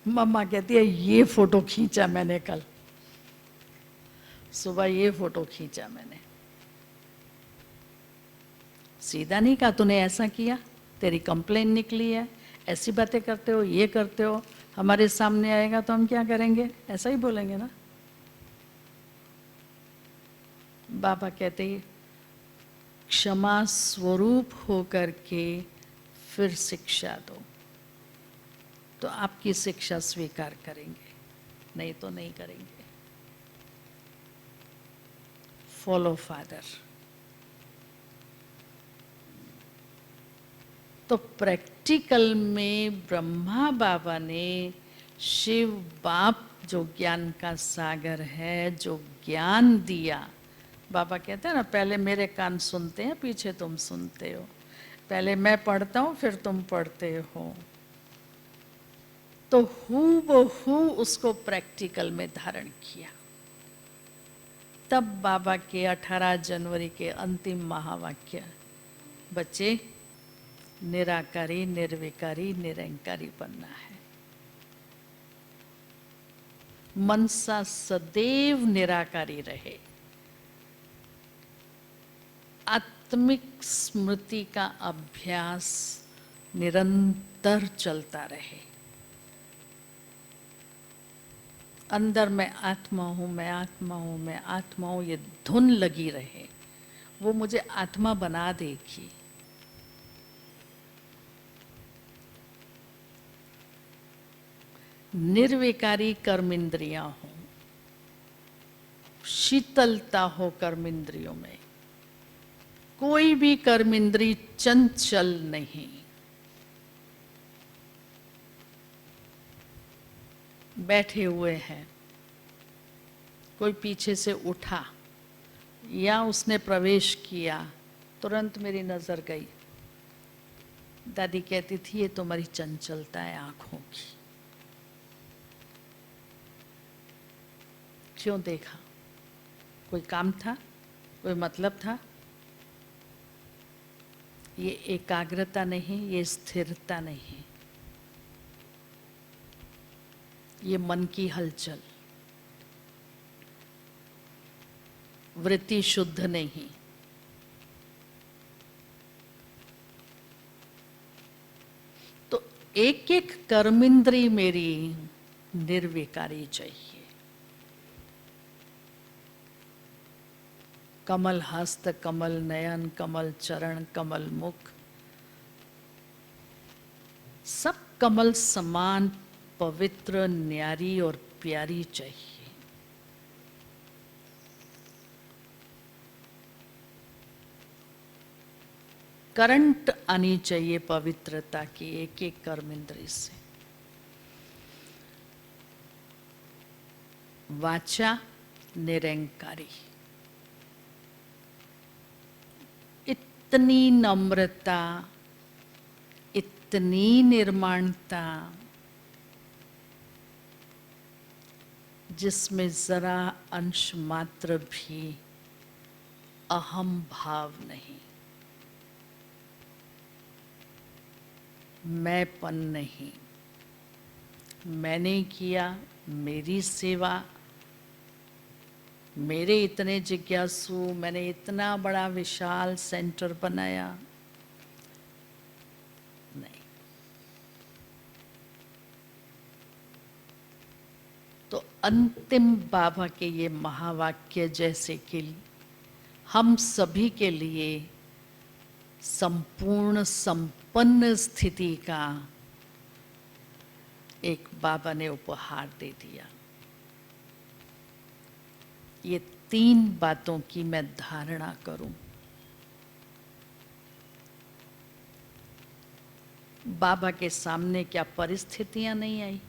मम्मा कहती है, ये फोटो खींचा मैंने कल सुबह, ये फोटो खींचा मैंने। सीधा नहीं कहा, तूने ऐसा किया, तेरी कंप्लेन निकली है, ऐसी बातें करते हो, ये करते हो, हमारे सामने आएगा तो हम क्या करेंगे, ऐसा ही बोलेंगे ना। बाबा कहते हैं क्षमा स्वरूप होकर के फिर शिक्षा दो, तो आपकी शिक्षा स्वीकार करेंगे, नहीं तो नहीं करेंगे। Follow father. तो प्रैक्टिकल में ब्रह्मा बाबा ने शिव बाप जो ज्ञान का सागर है, जो ज्ञान दिया, बाबा कहते हैं ना पहले मेरे कान सुनते हैं, पीछे तुम सुनते हो, पहले मैं पढ़ता हूँ फिर तुम पढ़ते हो। तो हूबहू उसको प्रैक्टिकल में धारण किया। तब बाबा के 18 जनवरी के अंतिम महावाक्य, बच्चे निराकारी, निर्विकारी, निरंकारी बनना है। मनसा सदैव निराकारी रहे, आत्मिक स्मृति का अभ्यास निरंतर चलता रहे। अंदर मैं आत्मा हूँ, मैं आत्मा हूँ, मैं आत्मा हूँ, ये धुन लगी रहे, वो मुझे आत्मा बना देगी। निर्विकारी कर्म इंद्रियां हो, शीतलता हो कर्म इंद्रियों में, कोई भी कर्म इंद्री चंचल नहीं। बैठे हुए हैं, कोई पीछे से उठा या उसने प्रवेश किया, तुरंत मेरी नजर गई। दादी कहती थी ये तुम्हारी चंचलता है आंखों की। क्यों देखा? कोई काम था, कोई मतलब था? ये एकाग्रता नहीं, ये स्थिरता नहीं, ये मन की हलचल, वृत्ति शुद्ध नहीं। तो एक एक कर्मेंद्री मेरी निर्विकारी चाहिए। कमल हस्त, कमल नयन, कमल चरण, कमल मुख, सब कमल समान पवित्र, न्यारी और प्यारी चाहिए। करंट आनी चाहिए पवित्रता की एक एक कर्म इंद्रिय से। वाचा निरंकारी, इतनी नम्रता, इतनी निर्माणता, जिसमें जरा अंश मात्र भी अहम भाव नहीं, मैंपन नहीं, मैंने किया, मेरी सेवा, मेरे इतने जिज्ञासु, मैंने इतना बड़ा विशाल सेंटर बनाया, नहीं। तो अंतिम बाबा के ये महावाक्य जैसे कि हम सभी के लिए संपूर्ण संपन्न स्थिति का एक बाबा ने उपहार दे दिया। ये 3 बातों की मैं धारणा करूं। बाबा के सामने क्या परिस्थितियां नहीं आई,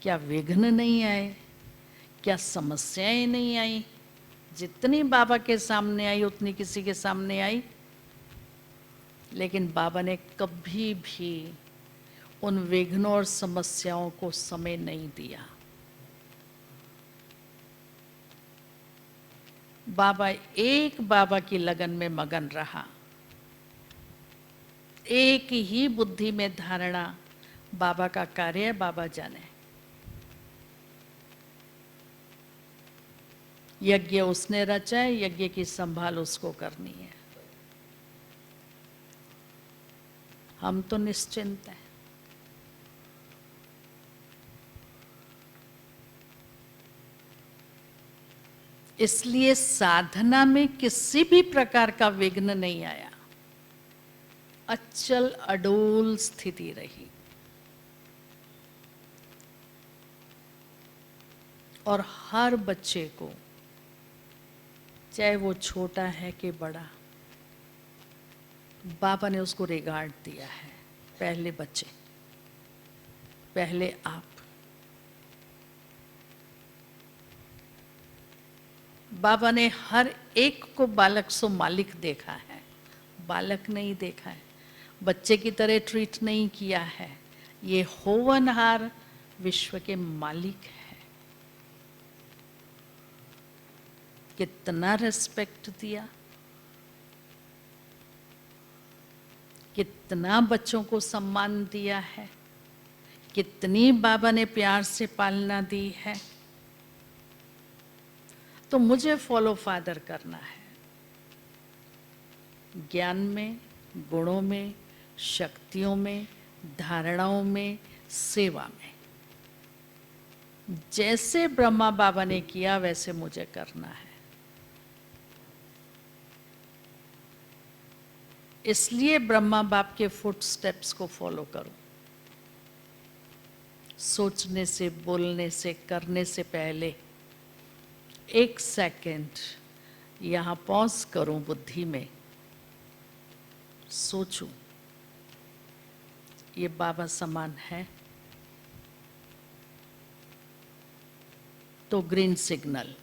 क्या विघ्न नहीं आए, क्या समस्याएं नहीं आई? जितनी बाबा के सामने आई उतनी किसी के सामने आई, लेकिन बाबा ने कभी भी उन विघ्नों और समस्याओं को समय नहीं दिया। बाबा एक बाबा की लगन में मगन रहा, एक ही बुद्धि में धारणा, बाबा का कार्य है, बाबा जाने। यज्ञ उसने रचा है, यज्ञ की संभाल उसको करनी है। हम तो निश्चिंत हैं। इसलिए साधना में किसी भी प्रकार का विघ्न नहीं आया, अचल अडोल स्थिति रही। और हर बच्चे को, चाहे वो छोटा है कि बड़ा, बाबा ने उसको रिगार्ड दिया है। पहले बच्चे, पहले आप। बाबा ने हर एक को बालक सो मालिक देखा है, बालक नहीं देखा है, बच्चे की तरह ट्रीट नहीं किया है। ये होवनहार विश्व के मालिक है। कितना रिस्पेक्ट दिया, कितना बच्चों को सम्मान दिया है, कितनी बाबा ने प्यार से पालना दी है। तो मुझे फॉलो फादर करना है, ज्ञान में, गुणों में, शक्तियों में, धारणाओं में, सेवा में। जैसे ब्रह्मा बाबा ने किया वैसे मुझे करना है। इसलिए ब्रह्मा बाप के फुटस्टेप्स को फॉलो करूं। सोचने से, बोलने से, करने से पहले 1 सेकंड यहां पॉज करूं, बुद्धि में सोचूं, ये बाबा समान है तो ग्रीन सिग्नल,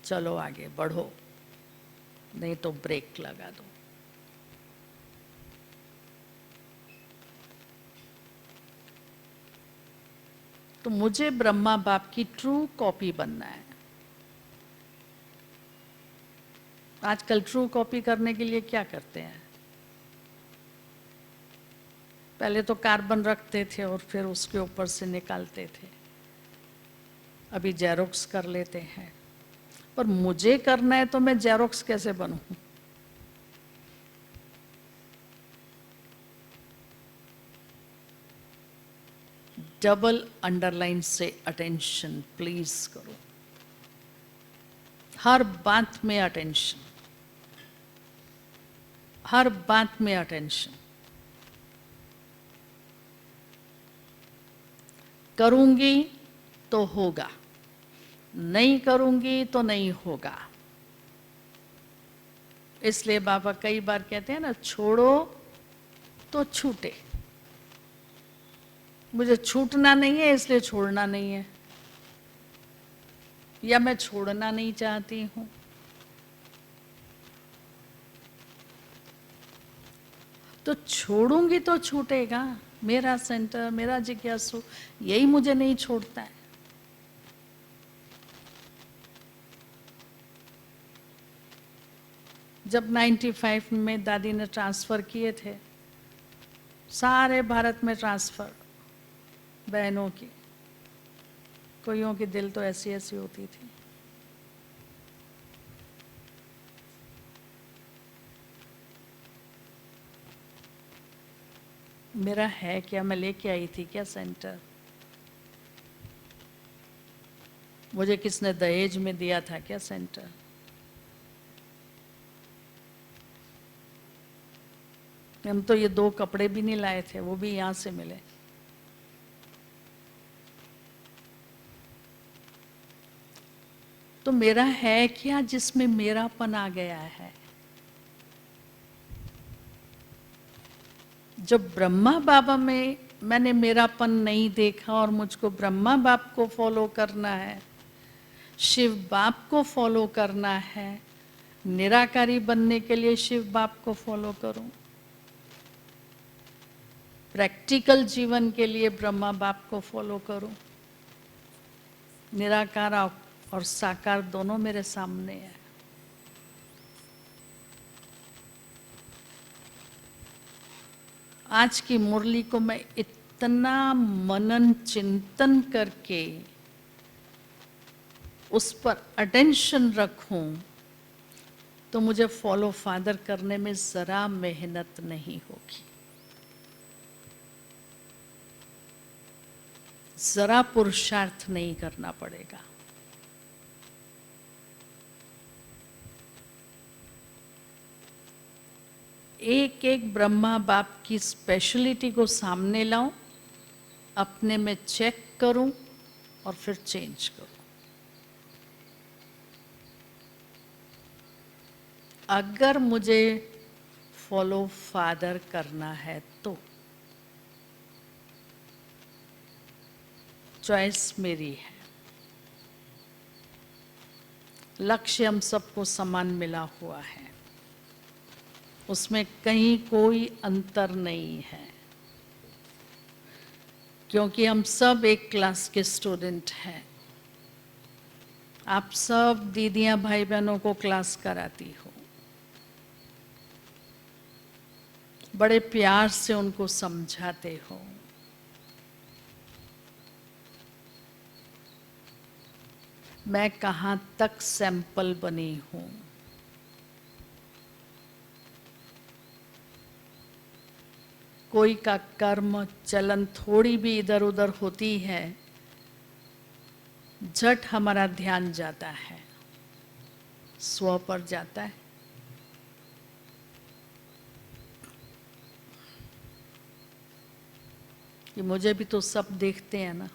चलो आगे बढ़ो, नहीं तो ब्रेक लगा दो। तो मुझे ब्रह्मा बाप की ट्रू कॉपी बनना है। आजकल ट्रू कॉपी करने के लिए क्या करते हैं? पहले तो कार्बन रखते थे और फिर उसके ऊपर से निकालते थे। अभी जेरोक्स कर लेते हैं। पर मुझे करना है तो मैं जेरोक्स कैसे बनूं? डबल अंडरलाइन से अटेंशन प्लीज करो, हर बात में अटेंशन, हर बात में अटेंशन। करूंगी तो होगा, नहीं करूंगी तो नहीं होगा। इसलिए बाबा कई बार कहते हैं ना, छोड़ो तो छूटे। मुझे छूटना नहीं है इसलिए छोड़ना नहीं है, या मैं छोड़ना नहीं चाहती हूं। तो छोड़ूंगी तो छूटेगा। मेरा सेंटर, मेरा जिज्ञासु यही मुझे नहीं छोड़ता है। जब 95 में दादी ने ट्रांसफ़र किए थे, सारे भारत में ट्रांसफ़र बहनों की, कोइयों की दिल तो ऐसी ऐसी होती थी। मेरा है क्या, मैं लेके आई थी क्या सेंटर? मुझे किसने दहेज में दिया था क्या सेंटर? हम तो ये 2 कपड़े भी नहीं लाए थे, वो भी यहाँ से मिले। तो मेरा है क्या जिसमें मेरापन आ गया है? जब ब्रह्मा बाबा में मैंने मेरापन नहीं देखा और मुझको ब्रह्मा बाप को फॉलो करना है, शिव बाप को फॉलो करना है, निराकारी बनने के लिए शिव बाप को फॉलो करूं, प्रैक्टिकल जीवन के लिए ब्रह्मा बाप को फॉलो करूं। निराकार और साकार दोनों मेरे सामने है। आज की मुरली को मैं इतना मनन चिंतन करके उस पर अटेंशन रखूं तो मुझे फॉलो फादर करने में जरा मेहनत नहीं होगी, जरा पुरुषार्थ नहीं करना पड़ेगा। एक एक ब्रह्मा बाप की स्पेशलिटी को सामने लाऊं, अपने में चेक करूं और फिर चेंज करूं। अगर मुझे फॉलो फादर करना है तो चॉइस मेरी है। लक्ष्य हम सबको समान मिला हुआ है, उसमें कहीं कोई अंतर नहीं है, क्योंकि हम सब एक क्लास के स्टूडेंट हैं। आप सब दीदियां भाई बहनों को क्लास कराती हो, बड़े प्यार से उनको समझाते हो। मैं कहाँ तक सैंपल बनी हूँ। कोई का कर्म चलन थोड़ी भी इधर उधर होती है, झट हमारा ध्यान जाता है, स्व पर जाता है। कि मुझे भी तो सब देखते हैं ना,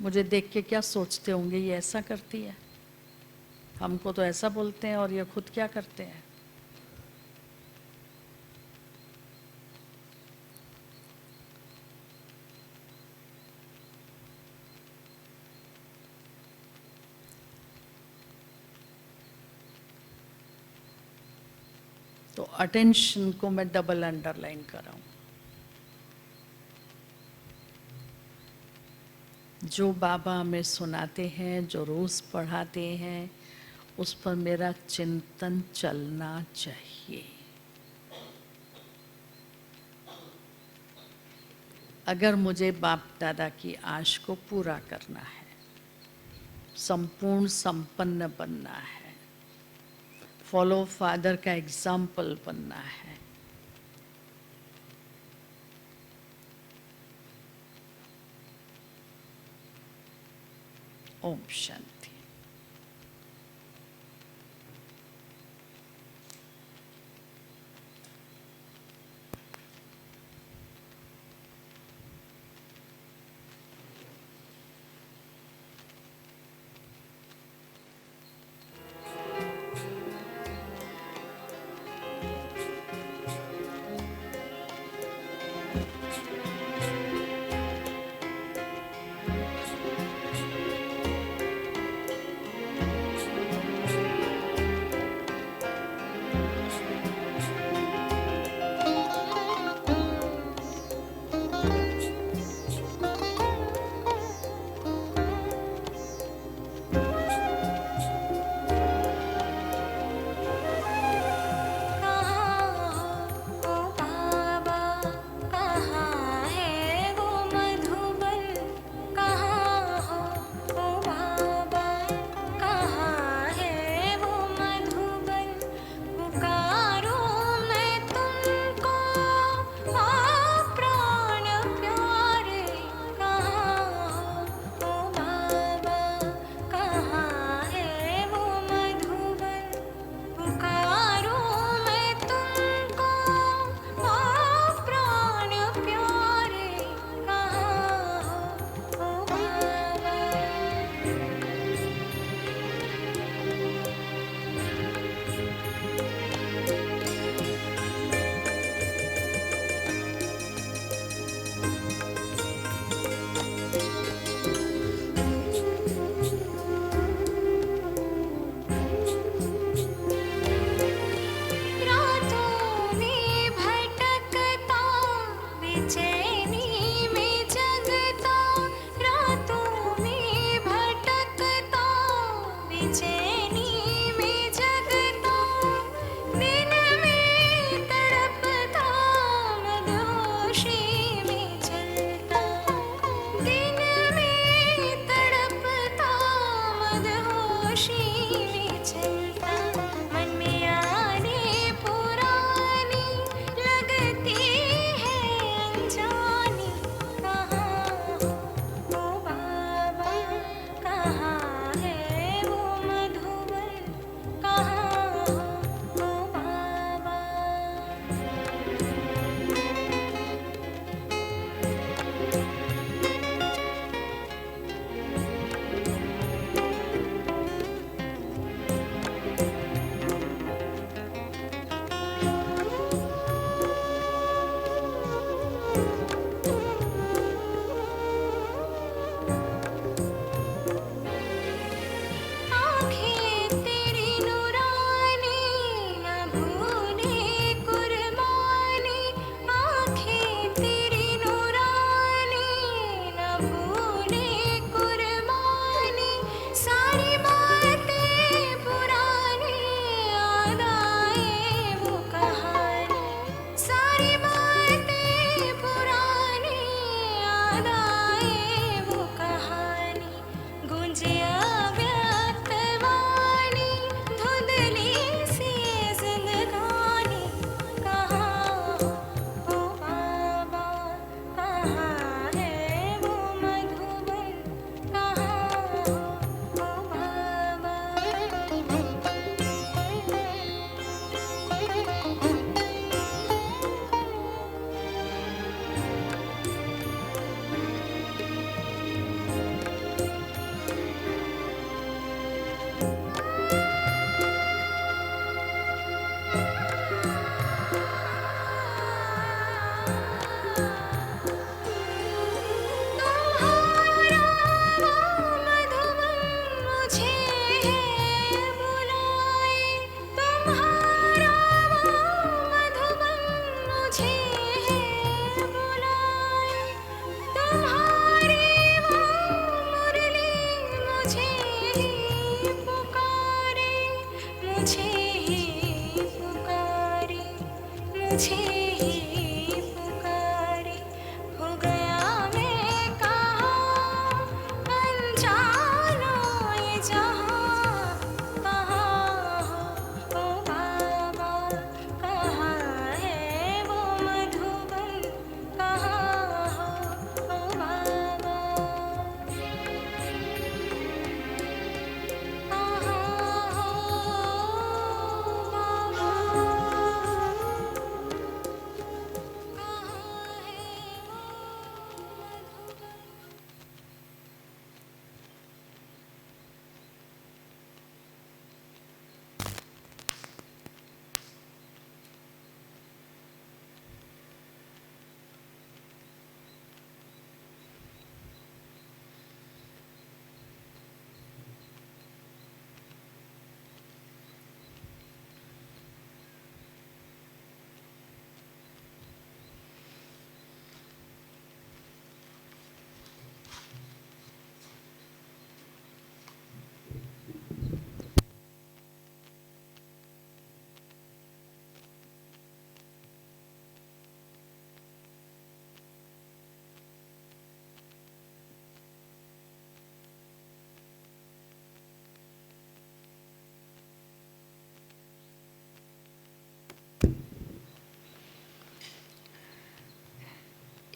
मुझे देख के क्या सोचते होंगे, ये ऐसा करती है, हमको तो ऐसा बोलते हैं और ये खुद क्या करते हैं। तो अटेंशन को मैं डबल अंडरलाइन कर रहा हूं। जो बाबा हमें सुनाते हैं, जो रोज पढ़ाते हैं, उस पर मेरा चिंतन चलना चाहिए। अगर मुझे बाप दादा की आश को पूरा करना है, संपूर्ण संपन्न बनना है, फॉलो फादर का एग्जाम्पल बनना है, ओम शांति। पुकारो मैं तुमको, आ प्राण प्यारे।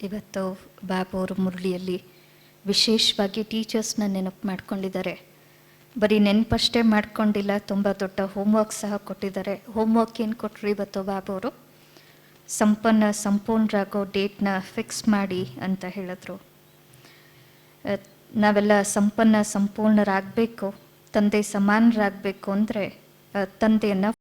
ಇವತ್ತು ಬಾಬು ಅವರು ಮುರಳಿಯಲ್ಲಿ ವಿಶೇಷವಾಗಿ ಟೀಚರ್ಸ್ನ ನೆನಪು ಮಾಡ್ಕೊಂಡಿದ್ದಾರೆ. ಬರೀ ನೆನಪಷ್ಟೇ ಮಾಡ್ಕೊಂಡಿಲ್ಲ, ತುಂಬ ದೊಡ್ಡ ಹೋಮ್ವರ್ಕ್ ಸಹ ಕೊಟ್ಟಿದ್ದಾರೆ. ಹೋಮ್ವರ್ಕ್ ಏನು ಕೊಟ್ಟರು ಇವತ್ತು ಬಾಬು ಅವರು? ಸಂಪೂರ್ಣರಾಗೋ ಡೇಟ್ನ ಫಿಕ್ಸ್ ಮಾಡಿ ಅಂತ ಹೇಳಿದ್ರು. ನಾವೆಲ್ಲ ಸಂಪೂರ್ಣರಾಗಬೇಕು, ತಂದೆ ಸಮಾನರಾಗಬೇಕು ಅಂದರೆ ತಂದೆಯನ್ನು